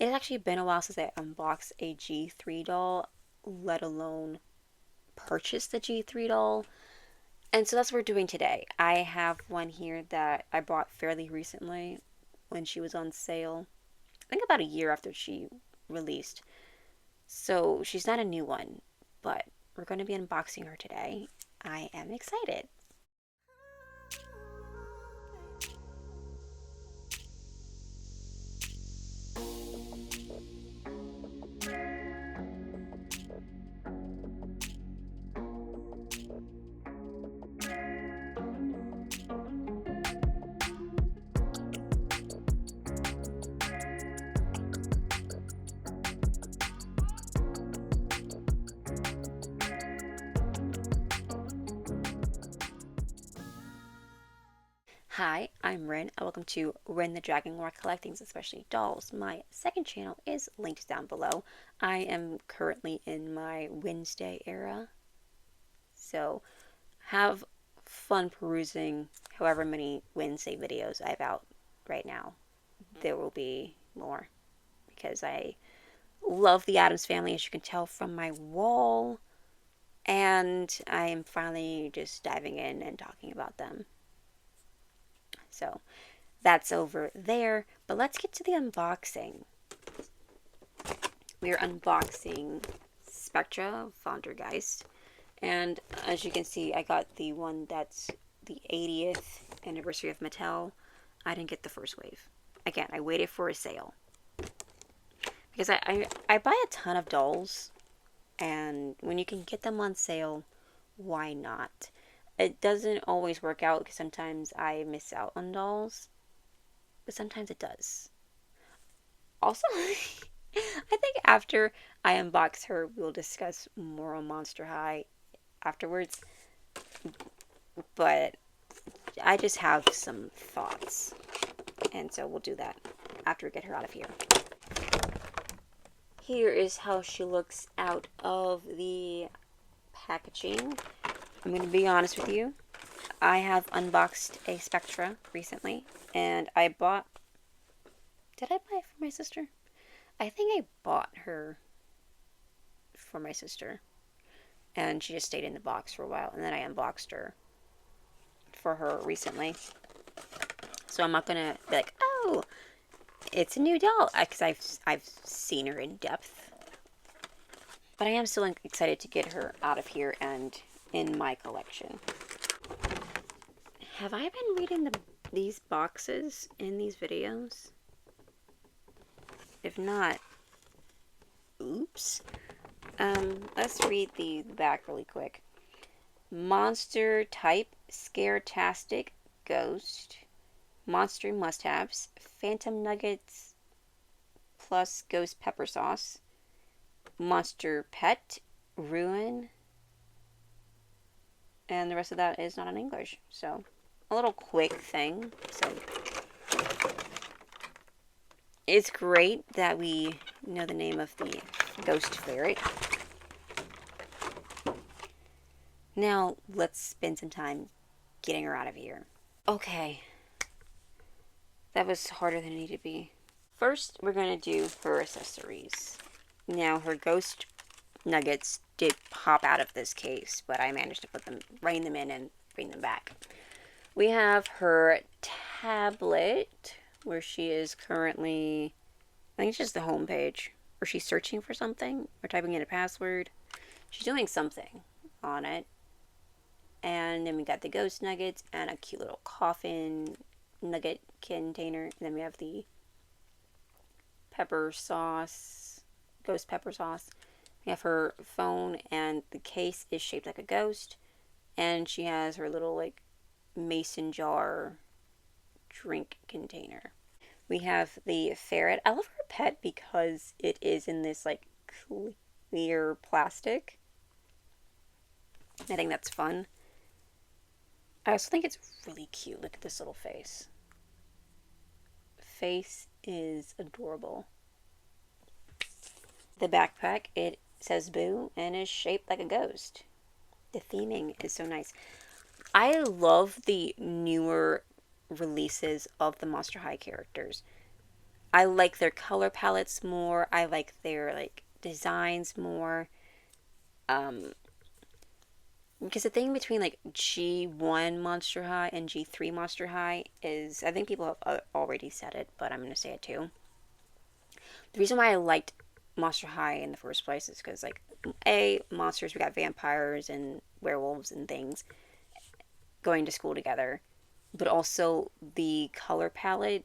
It's actually been a while since I unboxed a G3 doll, let alone purchased the G3 doll. And so that's what we're doing today. I have one here that I bought fairly recently when she was on sale. I think about a year after she released. So she's not a new one, but we're going to be unboxing her today. I am excited. Hi, I'm Ryn, and welcome to Ryn.the.Dragon, where I collect things, especially dolls. My second channel is linked down below. I am currently in my Wednesday era, so have fun perusing however many Wednesday videos I have out right now. There will be more because I love the Addams Family, as you can tell from my wall, and I am finally just diving in and talking about them. So that's over there, but let's get to the unboxing. We are unboxing Spectra Vondergeist, and as you can see, I got the one that's the 80th anniversary of Mattel. I didn't get the first wave. Again, I waited for a sale because I buy a ton of dolls, and when you can get them on sale, why not? It doesn't always work out because sometimes I miss out on dolls, but sometimes it does. Also, I think after I unbox her, we'll discuss more on Monster High afterwards. But I just have some thoughts, and so we'll do that after we get her out of here. Here is how she looks out of the packaging. I'm going to be honest with you. I have unboxed a Spectra recently, and I bought... Did I buy it for my sister? I think I bought her for my sister, and she just stayed in the box for a while, and then I unboxed her for her recently. So I'm not going to be like, oh, it's a new doll, because I've seen her in depth. But I am still excited to get her out of here and in my collection. Have I been reading these boxes in these videos? If not, oops. Let's read the back really quick. Monster type, Scare-tastic, Ghost, Monster must-haves, Phantom Nuggets plus Ghost Pepper Sauce, Monster Pet, Ruin, and the rest of that is not in English. So, a little quick thing. So, it's great that we know the name of the Ghost Ferret. Now, let's spend some time getting her out of here. Okay. That was harder than it needed to be. First, we're going to do her accessories. Now, her Ghost Nuggets did pop out of this case, but I managed to put them, rein them in, and bring them back. We have her tablet, where she is currently, I think it's just the home page, or she's searching for something, or typing in a password. She's doing something on it. And then we got the Ghost Nuggets and a cute little coffin nugget container. And then we have the pepper sauce, ghost pepper sauce. We have her phone, and the case is shaped like a ghost. And she has her little, like, mason jar drink container. We have the ferret. I love her pet because it is in this, like, clear plastic. I think that's fun. I also think it's really cute. Look at this little face. Face is adorable. The backpack, it says Boo and is shaped like a ghost. The theming is so nice. I love the newer releases of the Monster High characters. I like their color palettes more. I like their like designs more. Um, because the thing between like G1 Monster High and G3 Monster High is, I think people have already said it, but I'm going to say it too. The reason why I liked Monster High in the first place is because, like, monsters, we got vampires and werewolves and things going to school together, but also the color palette.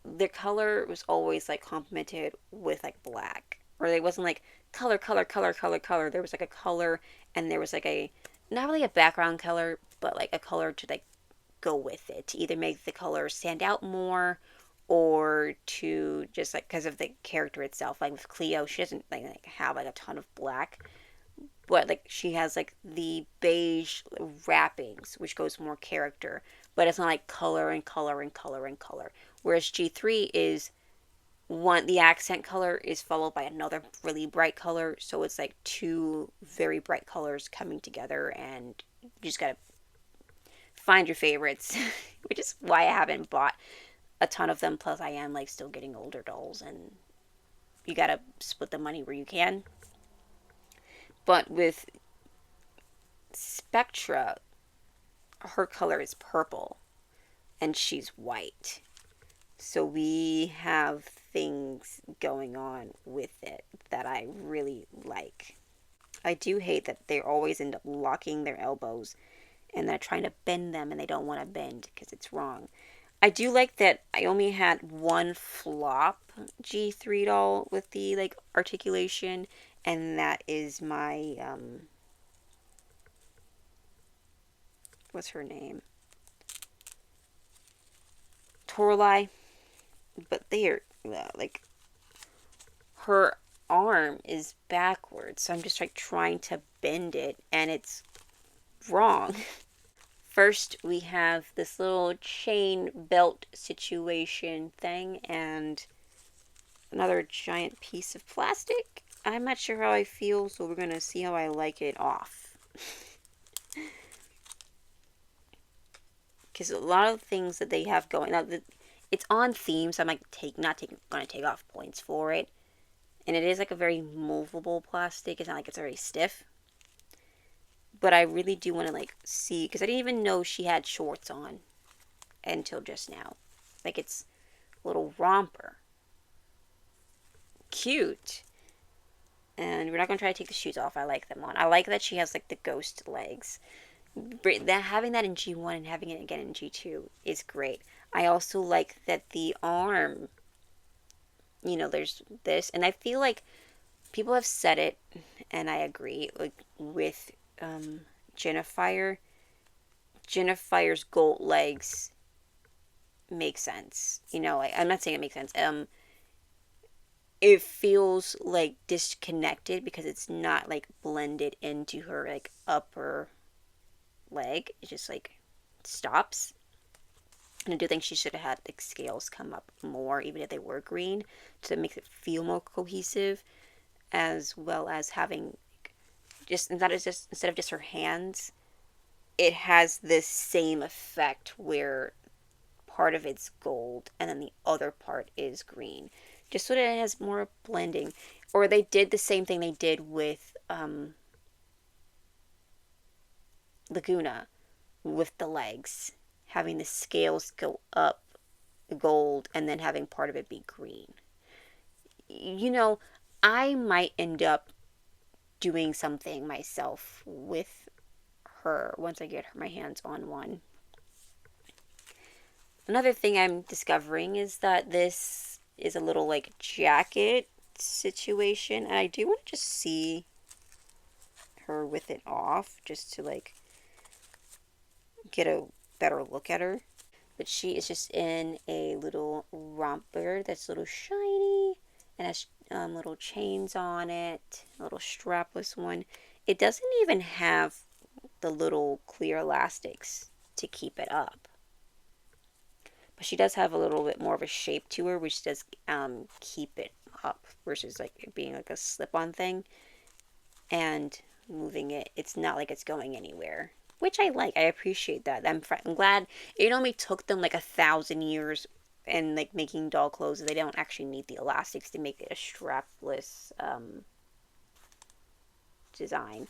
The color was always like complemented with like black, or it wasn't like color, color, color, color, color. There was like a color, and there was like a, not really a background color, but like a color to like go with it to either make the color stand out more or to just like because of the character itself. Like with Cleo, she doesn't like have like a ton of black, but like she has like the beige wrappings, which goes more character, but it's not like color and color and color and color. Whereas G3 is one, the accent color is followed by another really bright color, so it's like two very bright colors coming together, and you just gotta find your favorites, which is why I haven't bought a ton of them. Plus, I am like still getting older dolls, and you gotta split the money where you can. But with Spectra, her color is purple and she's white. So we have things going on with it that I really like. I do hate that they always end up locking their elbows and they're trying to bend them and they don't want to bend because it's wrong. I do like that I only had one flop G3 doll with the like articulation, and that is my what's her name? Torlai. But they're like her arm is backwards, so I'm just like trying to bend it and it's wrong. First, we have this little chain belt situation thing and another giant piece of plastic. I'm not sure how I feel, so we're going to see how I like it off. Because a lot of things that they have going now, it's on theme, so I'm like going to take off points for it. And it is like a very movable plastic. It's not like it's very stiff. But I really do want to like see, because I didn't even know she had shorts on until just now. Like it's a little romper. Cute. And we're not going to try to take the shoes off. I like them on. I like that she has like the ghost legs. That having that in G1 and having it again in G2 is great. I also like that the arm, there's this, and I feel like people have said it, and I agree. Like with Jennifer, Jennifer's gold legs make sense. I'm not saying it makes sense. It feels like disconnected because it's not like blended into her like upper leg. It just like stops. And I do think she should have had like scales come up more, even if they were green, to make it feel more cohesive, as well as having just not as just instead of just her hands, it has this same effect where part of it's gold and then the other part is green, just so that it has more blending. Or they did the same thing they did with Laguna with the legs, having the scales go up gold and then having part of it be green. I might end up doing something myself with her once I get my hands on one. Another thing I'm discovering is that this is a little like jacket situation, and I do want to just see her with it off just to like get a better look at her. But she is just in a little romper that's a little shiny and has little chains on it, a little strapless one. It doesn't even have the little clear elastics to keep it up. But she does have a little bit more of a shape to her, which does keep it up versus like it being like a slip-on thing. And moving it, it's not like it's going anywhere, which I like. I appreciate that. I'm glad it only took them like 1,000 years and like making doll clothes, they don't actually need the elastics to make it a strapless design.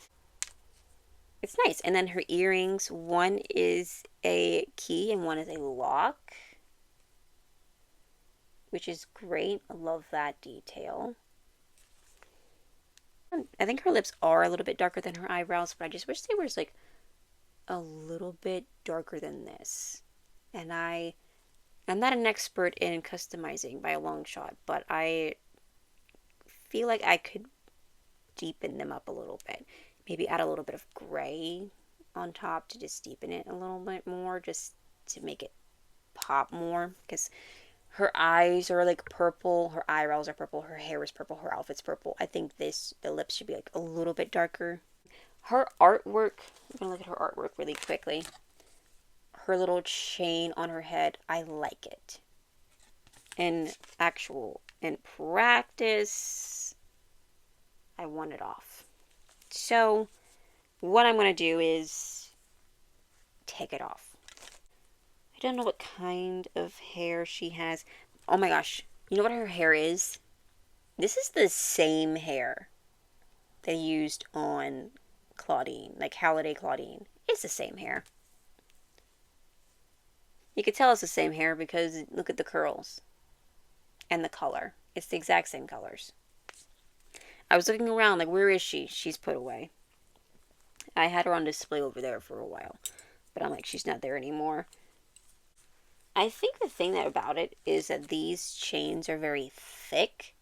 It's nice. And then her earrings, one is a key and one is a lock, which is great. I love that detail. I think her lips are a little bit darker than her eyebrows, but I just wish they were like a little bit darker than this. And I'm not an expert in customizing by a long shot, but I feel like I could deepen them up a little bit. Maybe add a little bit of gray on top to just deepen it a little bit more, just to make it pop more. Because her eyes are like purple, her eyebrows are purple, her hair is purple, her outfit's purple. I think the lips should be like a little bit darker. Her artwork, I'm gonna look at her artwork really quickly. Her little chain on her head, I like it. In practice, I want it off. So, what I'm going to do is take it off. I don't know what kind of hair she has. Oh my gosh. You know what her hair is? This is the same hair they used on Claudine, like Halliday Claudine. It's the same hair. You could tell it's the same hair because look at the curls and the color. It's the exact same colors. I was looking around like, where is she? She's put away. I had her on display over there for a while, but I'm like, she's not there anymore. I think the thing that about it is that these chains are very thick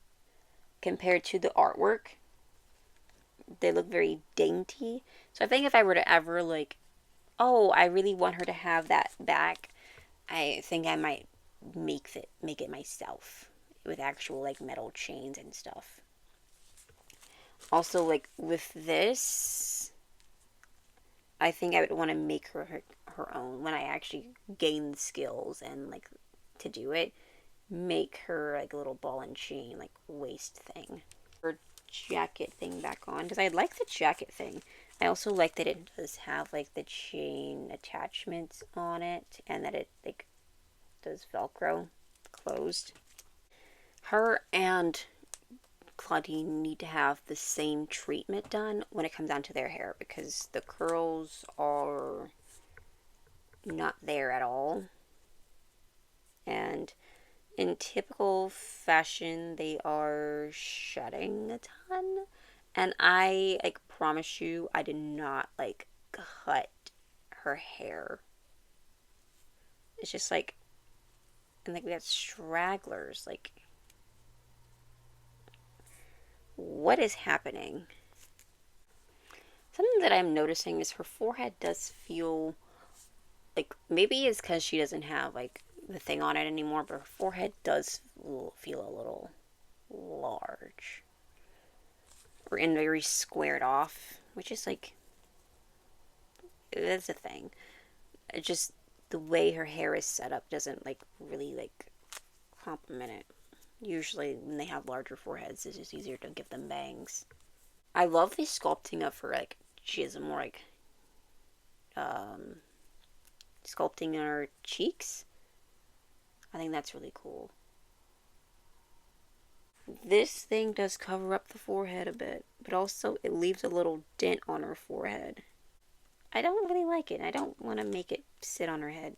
compared to the artwork. They look very dainty. So I think if I were to ever like, oh, I really want her to have that back, I think I might make it myself with actual like metal chains and stuff. Also, like with this, I think I would want to make her own when I actually gain the skills and like to do it. Make her like a little ball and chain like waist thing. Her jacket thing back on because I like the jacket thing. I also like that it does have like the chain attachments on it and that it like does Velcro closed. Her and Claudine need to have the same treatment done when it comes down to their hair because the curls are not there at all. And in typical fashion, they are shedding a ton. And I like promise you, I did not like cut her hair. It's just like, and like we got stragglers. Like, what is happening? Something that I'm noticing is her forehead does feel like maybe it's because she doesn't have like the thing on it anymore, but her forehead does feel a little large or and very squared off, which is like that's a thing. It just the way her hair is set up doesn't like really like complement it. Usually when they have larger foreheads, it's just easier to give them bangs. I love the sculpting of her. Like she has a more like sculpting in her cheeks. I think that's really cool. This thing does cover up the forehead a bit, but also it leaves a little dent on her forehead. I don't really like it. I don't want to make it sit on her head.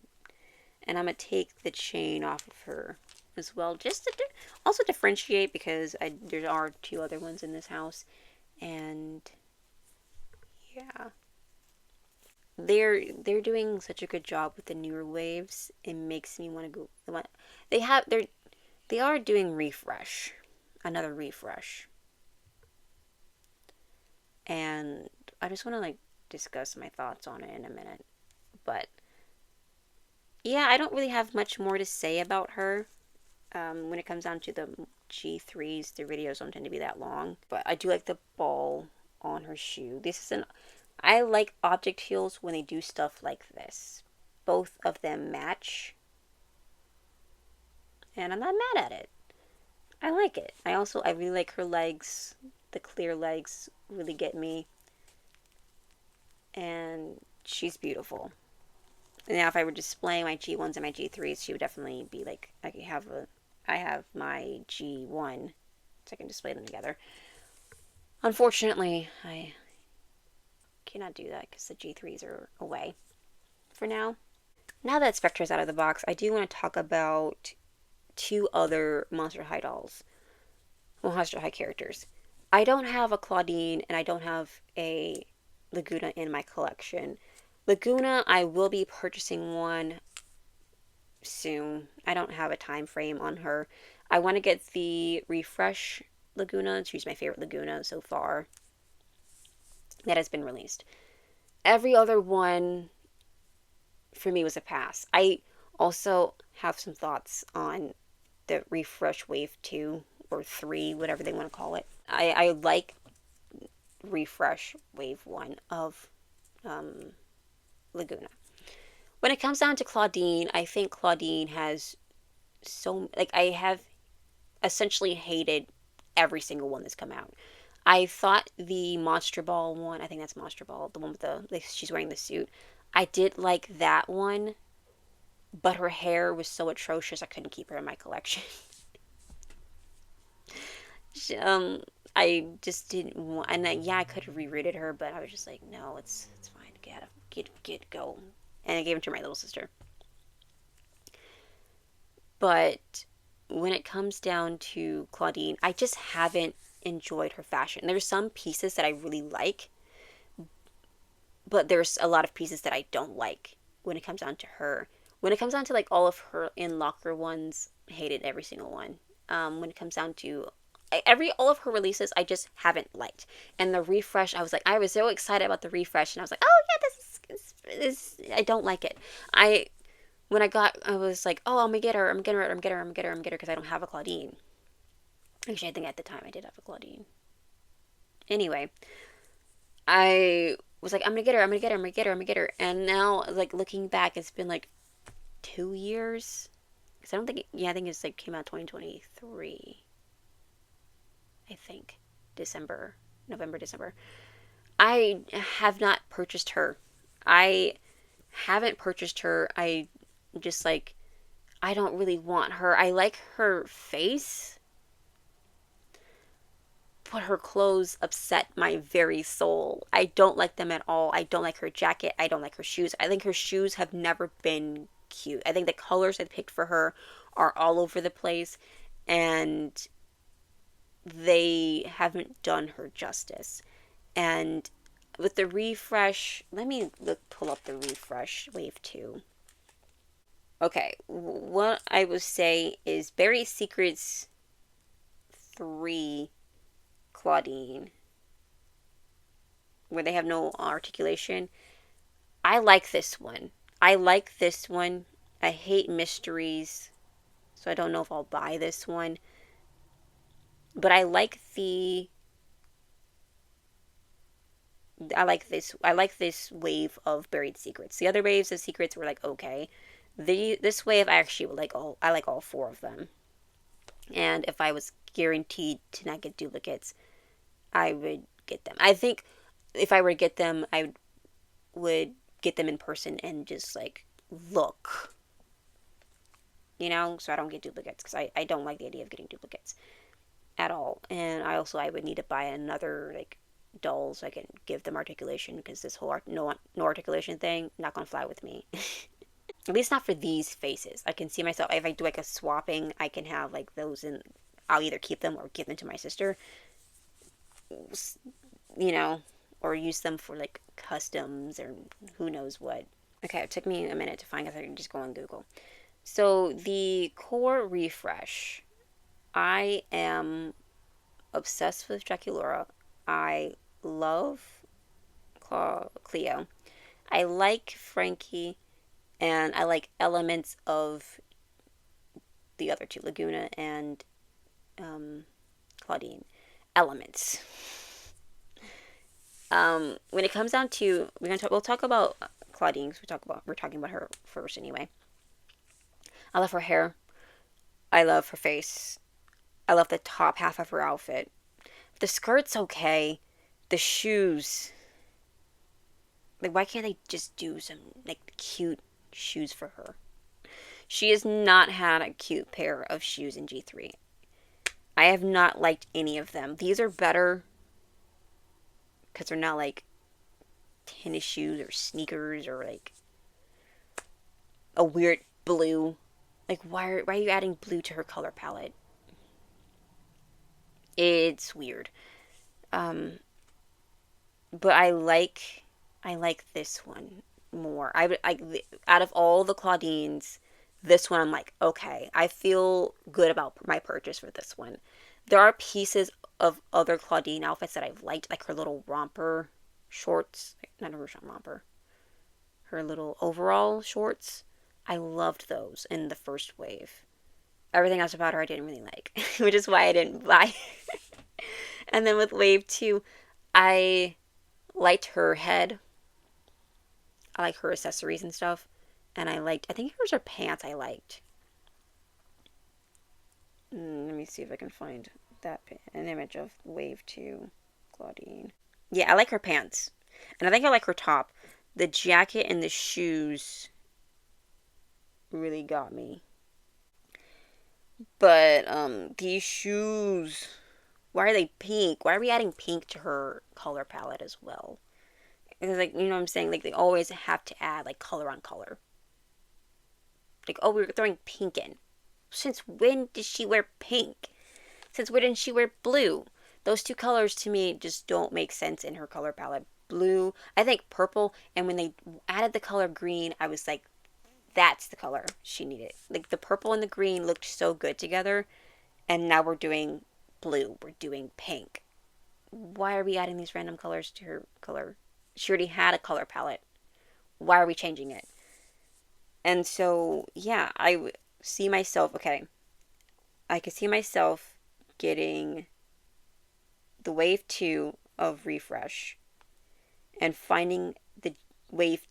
And I'm going to take the chain off of her as well, just to also differentiate because there are two other ones in this house. And yeah. They're doing such a good job with the newer waves. It makes me want to go. They are doing refresh, another refresh, and I just want to like discuss my thoughts on it in a minute. But yeah, I don't really have much more to say about her. When it comes down to the G3s, the videos don't tend to be that long. But I do like the ball on her shoe. I like object heels when they do stuff like this. Both of them match. And I'm not mad at it. I like it. I really like her legs. The clear legs really get me. And she's beautiful. Now, if I were displaying my G1s and my G3s, she would definitely be like, I have my G1, so I can display them together. Unfortunately, I cannot do that because the G3s are away for now. Now that Spectra's out of the box, I do want to talk about two other Monster High dolls. Well, Monster High characters. I don't have a Claudine and I don't have a Laguna in my collection. Laguna, I will be purchasing one soon. I don't have a time frame on her. I want to get the refresh Laguna. She's my favorite Laguna so far that has been released. Every other one for me was a pass. I also have some thoughts on the refresh wave 2 or 3, whatever they want to call it. I like refresh wave 1 of Laguna. When it comes down to Claudine, I think Claudine has I have essentially hated every single one that's come out. I thought the Monster Ball one, I think that's Monster Ball, the one with she's wearing the suit. I did like that one, but her hair was so atrocious I couldn't keep her in my collection. um, I just didn't want, and yeah, I could have rerouted her, but I was just like, no, it's fine, go. And I gave it to my little sister. But when it comes down to Claudine, I just haven't enjoyed her fashion. There's some pieces that I really like, but there's a lot of pieces that I don't like when it comes down to her. When it comes down to like all of her in locker ones, hated every single one. When it comes down to all of her releases, I just haven't liked. And the refresh, I was so excited about the refresh, and I was like, oh yeah, this I don't like it. I was like, oh, I'm gonna get her, because I don't have a Claudine. Actually, I think at the time I did have a Claudine. Anyway, I was like, I'm gonna get her, and now like looking back, it's been like 2 years. Because I don't think, I think it's like came out 2023. I think November, December. I have not purchased her. I haven't purchased her. I just like, I don't really want her. I like her face, but her clothes upset my very soul. I don't like them at all. I don't like her jacket. I don't like her shoes. I think her shoes have never been cute. I think the colors I picked for her are all over the place, and they haven't done her justice. And with the refresh, let me pull up the refresh wave 2. Okay, what I would say is Buried Secrets 3 Claudine, where they have no articulation. I like this one. I hate mysteries, so I don't know if I'll buy this one. But I like this wave of Buried Secrets. The other waves of secrets were like okay. This wave I like all four of them. And if I was guaranteed to not get duplicates, I would get them. I think if I were to get them, I would get them in person and just like look, so I don't get duplicates, because I don't like the idea of getting duplicates at all. And I would need to buy another like doll so I can give them articulation, because this whole no articulation thing not gonna fly with me. At least not for these faces. I can see myself, if I do like a swapping, I can have like those, and I'll either keep them or give them to my sister, or use them for like customs or who knows what. Okay, it took me a minute to find, because I can just go on Google. So the core refresh, I am obsessed with Draculaura. I love Cleo. I like Frankie, and I like elements of the other two, Laguna and Claudine. Elements. When it comes down to, we'll talk about Claudine, because we're talking about her first anyway. I love her hair. I love her face. I love the top half of her outfit. The skirt's okay. The shoes, like, why can't they just do some like cute shoes for her. She has not had a cute pair of shoes in G3. I have not liked any of them. These are better because they're not like tennis shoes or sneakers or like a weird blue. Like, why are you adding blue to her color palette? It's weird. Um, but I like this one more. Out of all the Claudines, this one I'm like, okay, I feel good about my purchase for this one. There are pieces of other Claudine outfits that I've liked, like her little romper shorts, not a romper, her little overall shorts. I loved those in the first wave. Everything else about her I didn't really like, which is why I didn't buy. And then with wave two, I liked her head. I like her accessories and stuff. And I think hers are pants I liked. Let me see if I can find an image of wave two Claudine. Yeah, I like her pants. And I think I like her top. The jacket and the shoes really got me. But these shoes, why are they pink? Why are we adding pink to her color palette as well? It's like, you know what I'm saying? Like, they always have to add, like, color on color. Like, oh, we're throwing pink in. Since when did she wear pink? Since when didn't she wear blue? Those two colors to me just don't make sense in her color palette. Blue, I think purple, and when they added the color green, I was like, that's the color she needed. Like, the purple and the green looked so good together, and now we're doing blue. We're doing pink. Why are we adding these random colors to her color? She already had a color palette. Why are we changing it? And so, yeah, see myself, okay, I could see myself getting the wave 2 of refresh and finding the wave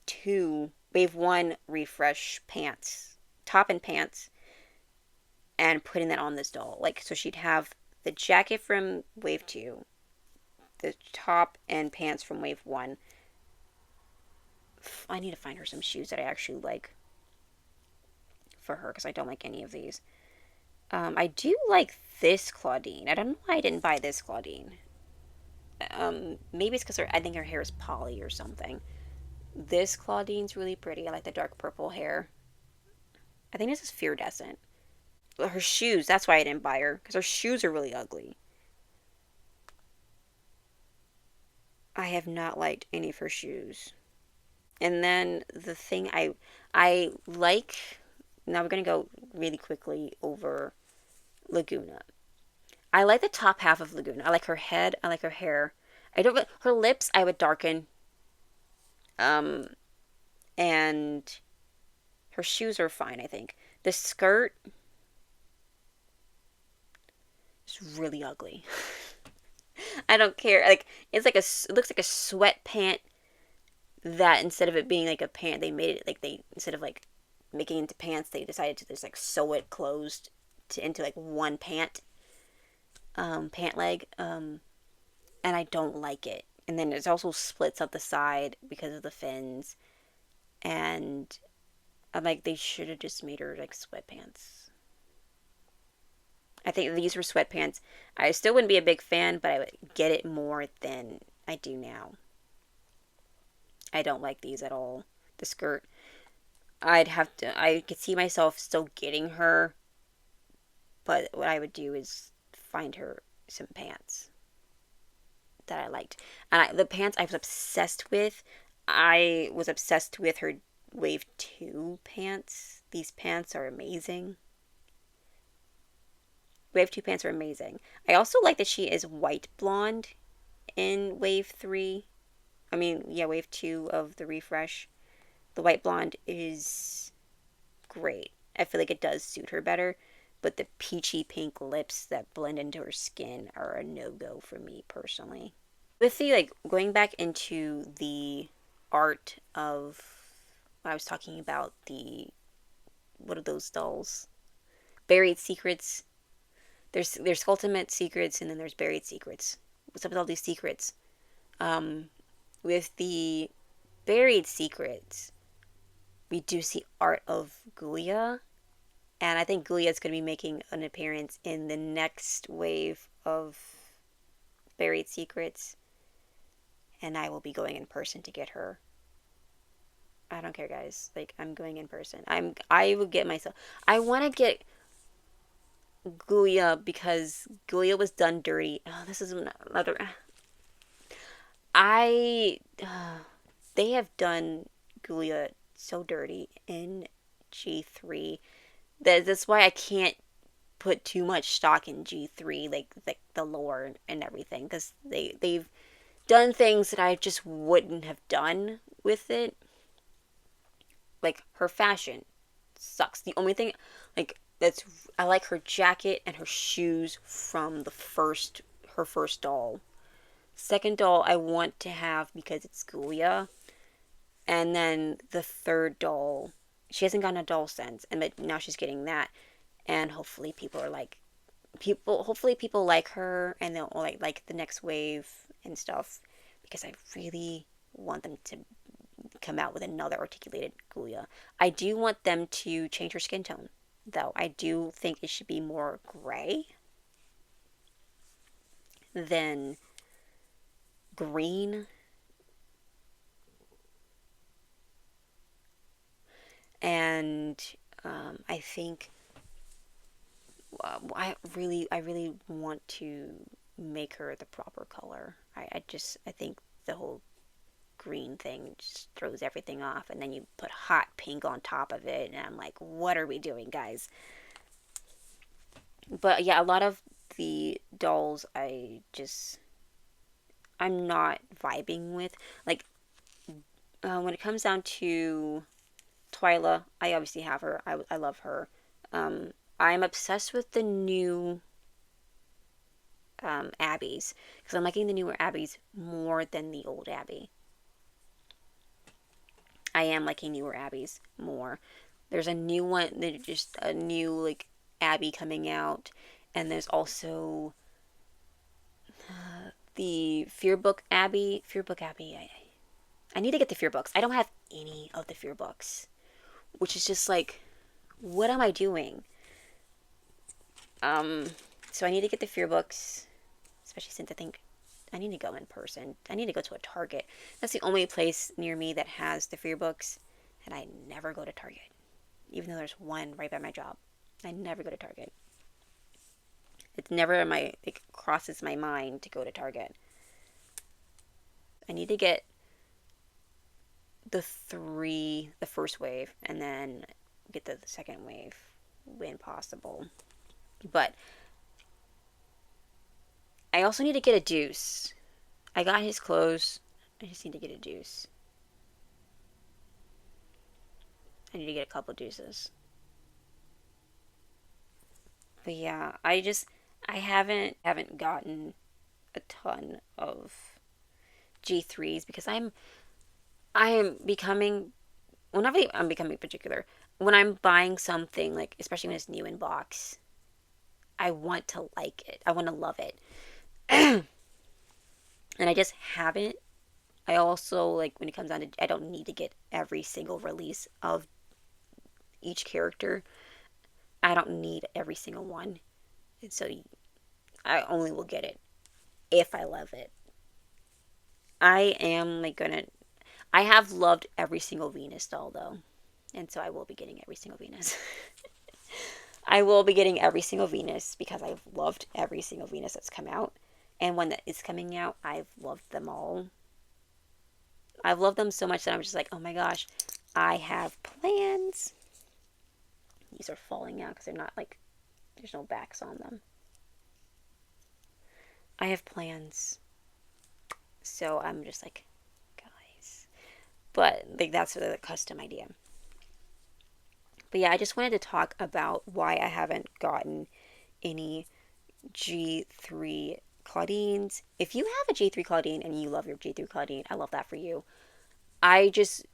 1 refresh pants, top and pants, and putting that on this doll. Like, so she'd have the jacket from wave 2, the top and pants from wave 1. I need to find her some shoes that I actually like for her because I don't like any of these. I do like this Claudine. I don't know why I didn't buy this Claudine. Maybe it's because I think her hair is poly or something. This Claudine's really pretty. I like the dark purple hair. I think this is Feardescent. Her shoes, that's why I didn't buy her, because her shoes are really ugly. I have not liked any of her shoes. And then the thing I like, now we're going to go really quickly over Laguna. I like the top half of Laguna. I like her head. I like her hair. I don't. Her lips I would darken. And her shoes are fine. I think the skirt is really ugly. I don't care. Like, it's like it looks like a sweat pant. That instead of it being like a pant, they made it like instead of like making it into pants, they decided to just like sew it closed into like one pant leg, and I don't like it. And then there's also splits up the side because of the fins, and I'm like, they should have just made her like sweatpants. I think these were sweatpants. I still wouldn't be a big fan, but I would get it more than I do now. I don't like these at all. The skirt, I could see myself still getting her, but what I would do is find her some pants that I liked. And the pants I was obsessed with, I was obsessed with her wave 2 pants. These pants are amazing. Wave 2 pants are amazing. I also like that she is white blonde in wave 3. I mean, yeah, wave 2 of the refresh. The white blonde is great. I feel like it does suit her better. But the peachy pink lips that blend into her skin are a no-go for me personally. With the, like, going back into the art of, I was talking about what are those dolls? Buried Secrets. There's Ultimate Secrets and then there's Buried Secrets. What's up with all these secrets? With the Buried Secrets, we do see art of Gulia, and I think Gulia is going to be making an appearance in the next wave of Buried Secrets, and I will be going in person to get her. I don't care, guys. Like, I'm going in person. I will get myself. I want to get Gulia because Gulia was done dirty. Oh, this is another. I. They have done Gulia so dirty in G3. That's why I can't put too much stock in G3, like the lore and everything, because they've done things that I just wouldn't have done with it. Like her fashion sucks. The only thing, like that's I like her jacket and her shoes from her first doll. Second doll I want to have because it's Gulia, and then the third doll, she hasn't gotten a doll since, and now she's getting that, and hopefully people like her, and they'll like the next wave and stuff, because I really want them to come out with another articulated Gulia. I do want them to change her skin tone, though. I do think it should be more gray than green. And I think I really want to make her the proper color. I think the whole green thing just throws everything off, and then you put hot pink on top of it, and I'm like, what are we doing, guys? But yeah, a lot of the dolls I'm not vibing with. Like, when it comes down to Twyla, I obviously have her. I love her. I'm obsessed with the new Abbeys, because I'm liking the newer Abbeys more than the old Abbey. I am liking newer Abbeys more. There's a new one, there's just a new like Abbey coming out, and there's also the Fear Book Abbey. Fear Book Abbey. I need to get the Fear books. I don't have any of the Fear books, which is just like, what am I doing? So I need to get the Fear books, especially since I think I need to go in person. I need to go to a Target. That's the only place near me that has the Fear books, and I never go to Target, even though there's one right by my job. I never go to Target. It's never it crosses my mind to go to Target. I need to get the first wave, and then get the second wave when possible. But I also need to get a Deuce. I got his clothes. I just need to get a Deuce. I need to get a couple Deuces. But yeah, I haven't gotten a ton of G3s because I am becoming, well, not really I'm becoming particular. When I'm buying something, like especially when it's new in box, I want to like it. I want to love it. And I just haven't. I also, like, when it comes down to, I don't need to get every single release of each character. I don't need every single one. And so I only will get it if I love it. I am like gonna. I have loved every single Venus doll though, and so I will be getting every single Venus. I will be getting every single Venus because I've loved every single Venus that's come out, and when that is coming out, I've loved them all. I've loved them so much that I'm just like, oh my gosh, I have plans. These are falling out because they're not like, there's no backs on them. I have plans. So I'm just like, guys. But like that's the custom idea. But yeah, I just wanted to talk about why I haven't gotten any G3 Claudines. If you have a G3 Claudine and you love your G3 Claudine, I love that for you. I just,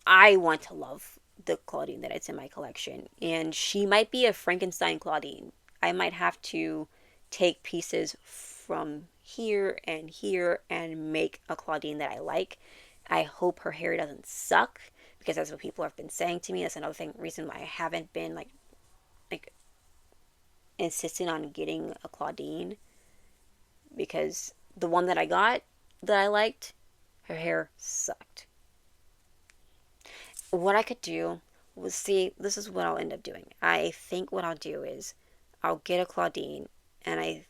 I want to love the Claudine that it's in my collection. And she might be a Frankenstein Claudine. I might have to take pieces from here and make a Claudine that I like. I hope her hair doesn't suck because that's what people have been saying to me. That's another reason why I haven't been like insisting on getting a Claudine, because the one that I got that I liked, her hair sucked. What I could do was, see, this is what I'll end up doing. I think what I'll do is I'll get a Claudine, and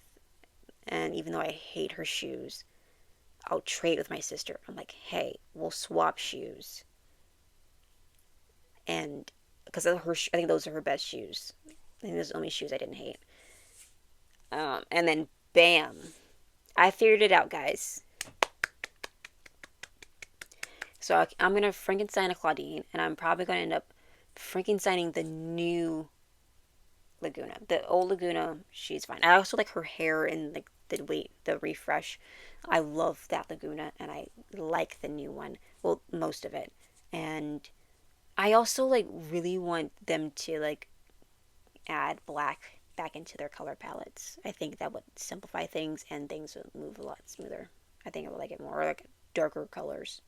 even though I hate her shoes, I'll trade with my sister. I'm like, hey, we'll swap shoes, and because of her, I think those are her best shoes. I think those are the only shoes I didn't hate. And then bam, I figured it out, guys. So I'm gonna Frankenstein a Claudine, and I'm probably gonna end up Frankensteining the new Laguna. The old Laguna, she's fine. I also like her hair and like the refresh. I love that Laguna, and I like the new one. Well, most of it. And I also like really want them to like add black back into their color palettes. I think that would simplify things, and things would move a lot smoother. I think I would like it more, or like darker colors,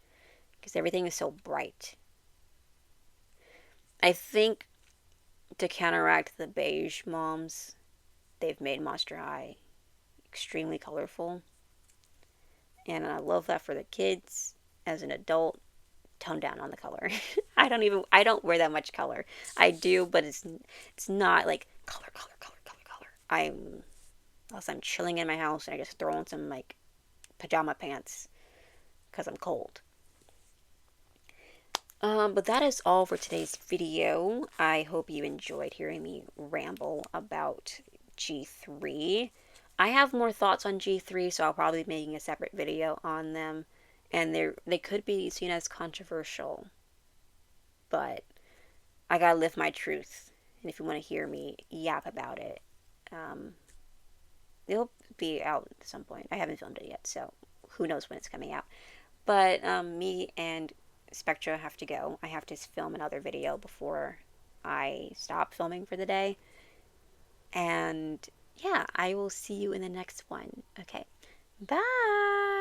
because everything is so bright. I think to counteract the beige moms, they've made Monster High extremely colorful. And I love that for the kids. As an adult, tone down on the color. I don't wear that much color. I do, but it's not like color, color, color, color, color. Unless I'm chilling in my house and I just throw on some like pajama pants because I'm cold. But that is all for today's video. I hope you enjoyed hearing me ramble about G3. I have more thoughts on G3, so I'll probably be making a separate video on them. And they could be seen as controversial, but I gotta live my truth. And if you want to hear me yap about it, um, it'll be out at some point. I haven't filmed it yet, so who knows when it's coming out. But me and Spectra have to go. I have to film another video before I stop filming for the day. And yeah, I will see you in the next one. Okay. Bye.